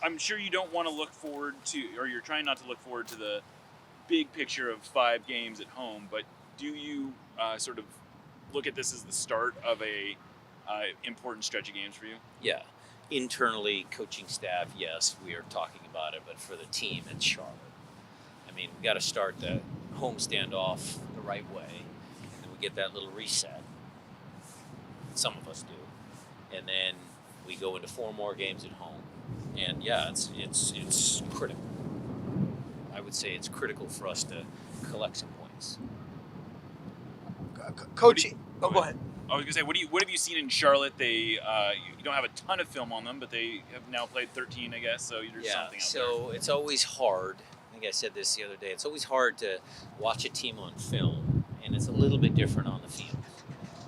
I'm sure you don't want to look forward to, or you're trying not to look forward to the big picture of 5 games at home, but do you sort of look at this as the start of a important stretch of games for you? Yeah. Internally, coaching staff, yes, we are talking about it, but for the team, it's Charlotte. I mean, we got to start the homestand off the right way, and then we get that little reset. Some of us do, and then we go into 4 more games at home, and yeah, it's critical. I would say it's critical for us to collect some points. Coaching. Go ahead. I was gonna say, what have you seen in Charlotte? They you don't have a ton of film on them, but they have now played 13, I guess. So there's something out so there. it's always hard. I think I said this the other day. It's always hard to watch a team on film, and it's a little bit different on the field.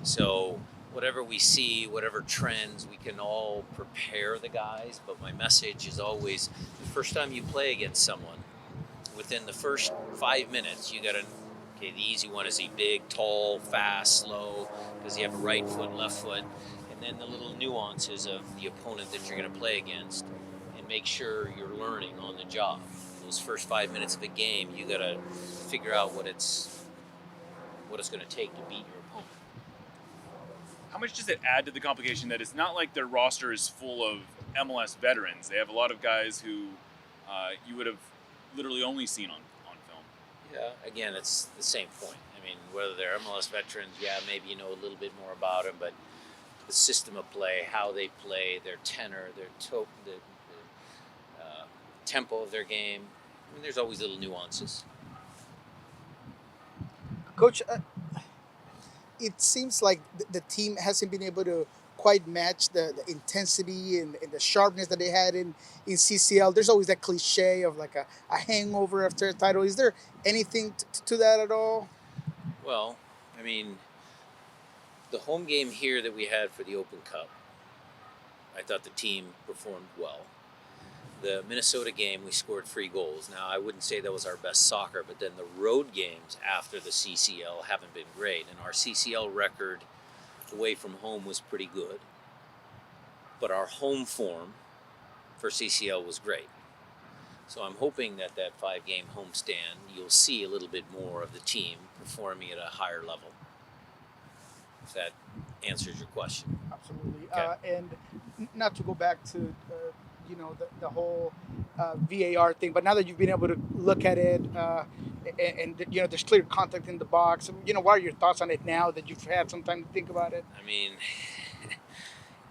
So whatever we see, whatever trends, we can all prepare the guys. But my message is always, the first time you play against someone, within the first 5 minutes, you gotta. Okay, the easy one is he big, tall, fast, slow, does he have a right foot, left foot, and then the little nuances of the opponent that you're going to play against, and make sure you're learning on the job. Those first 5 minutes of a game, you got to figure out what it's going to take to beat your opponent. How much does it add to the complication that it's not like their roster is full of MLS veterans? They have a lot of guys who you would have literally only seen on film. Yeah, again, it's the same point. I mean, whether they're MLS veterans, yeah, maybe you know a little bit more about them, but the system of play, how they play, their tenor, the tempo of their game, I mean, there's always little nuances. Coach, it seems like the team hasn't been able to quite match the intensity and the sharpness that they had in CCL. There's always that cliche of like a hangover after a title. Is there anything to that at all? Well, I mean, the home game here that we had for the Open Cup, I thought the team performed well. The Minnesota game, we scored 3 goals. Now, I wouldn't say that was our best soccer, but then the road games after the CCL haven't been great. And our CCL record away from home was pretty good. But our home form for CCL was great. So I'm hoping that 5-game homestand, you'll see a little bit more of the team performing at a higher level. If that answers your question. Absolutely. Okay. And not to go back to the whole VAR thing, but now that you've been able to look at it, and there's clear contact in the box. What are your thoughts on it now that you've had some time to think about it? I mean,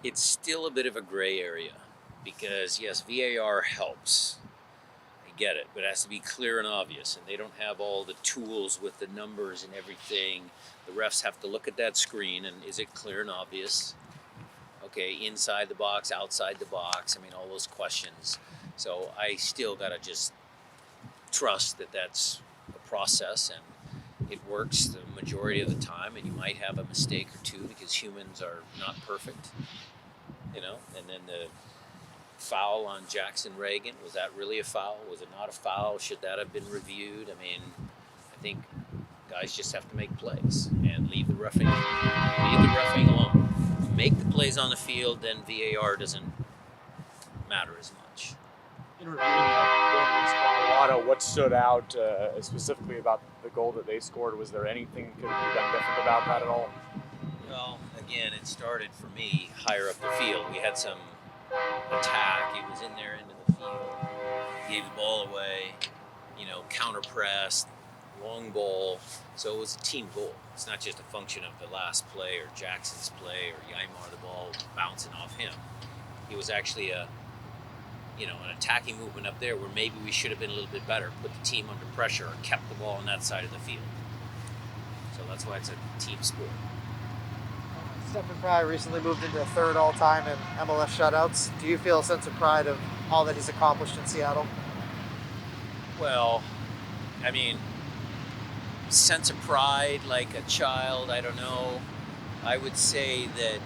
it's still a bit of a gray area because yes, VAR helps. I get it, but it has to be clear and obvious, and they don't have all the tools with the numbers and everything. The refs have to look at that screen, and is it clear and obvious? Okay, inside the box, outside the box. I mean, all those questions. So I still got to just trust that that's a process and it works the majority of the time, and you might have a mistake or two because humans are not perfect, and then the foul on Jackson Reagan, was that really a foul? Was it not a foul? Should that have been reviewed? I mean, I think guys just have to make plays and leave the refereeing alone. Make the plays on the field, then VAR doesn't matter as much. In reviewing that game against Colorado, what stood out specifically about the goal that they scored? Was there anything that could have been done different about that at all? Well, again, it started for me higher up the field. We had some attack. It was in there into the field. Gave the ball away, counter pressed, long ball. So it was a team goal. It's not just a function of the last play or Jackson's play or Yaimar, the ball bouncing off him. It was actually an attacking movement up there where maybe we should have been a little bit better, put the team under pressure, or kept the ball on that side of the field. So that's why it's a team sport. Stephen Fry recently moved into third all-time in MLS shutouts. Do you feel a sense of pride of all that he's accomplished in Seattle? Well, I mean, sense of pride like a child, I don't know. I would say that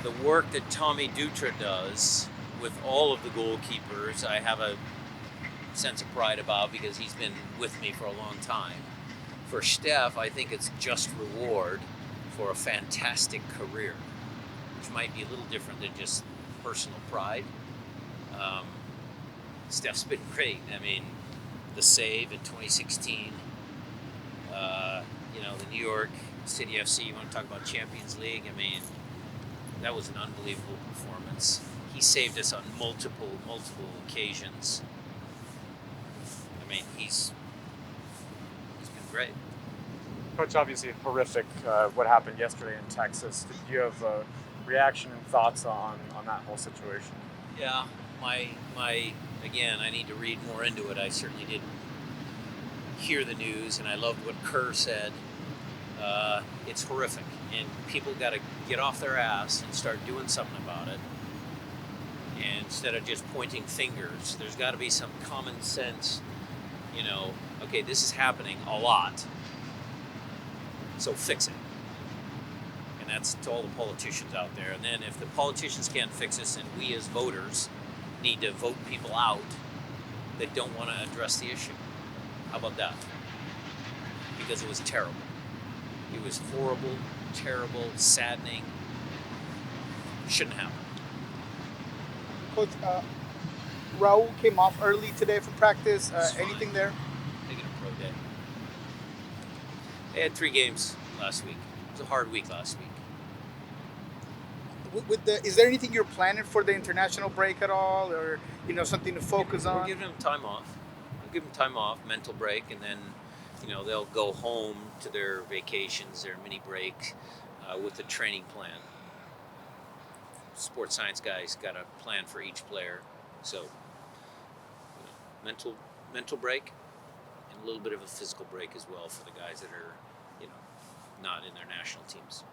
the work that Tommy Dutra does with all of the goalkeepers, I have a sense of pride about because he's been with me for a long time. For Steph, I think it's just reward for a fantastic career, which might be a little different than just personal pride. Steph's been great. I mean, the save in 2016. The New York City FC. You want to talk about Champions League? I mean, that was an unbelievable performance. He saved us on multiple occasions. I mean, he's been great. Coach, obviously horrific what happened yesterday in Texas. Did you have a reaction and thoughts on that whole situation? Yeah, my again, I need to read more into it. I certainly didn't hear the news, and I loved what Kerr said. It's horrific, and people got to get off their ass and start doing something about it. And instead of just pointing fingers, there's got to be some common sense. Okay, this is happening a lot, so fix it. And that's to all the politicians out there. And then if the politicians can't fix this, and we as voters need to vote people out that don't want to address the issue. How about that? Because it was terrible. It was horrible, terrible, saddening. Shouldn't happen. Coach, Raul came off early today from practice. Anything there? Making a pro day. They had 3 games last week. It was a hard week last week. Is there anything you're planning for the international break at all, or something to focus on? We're giving them time off. We'll give them time off, mental break, and then they'll go home to their vacations, their mini break, with a training plan. Sports science guys got a plan for each player, so mental break and a little bit of a physical break as well for the guys that are not in their national teams.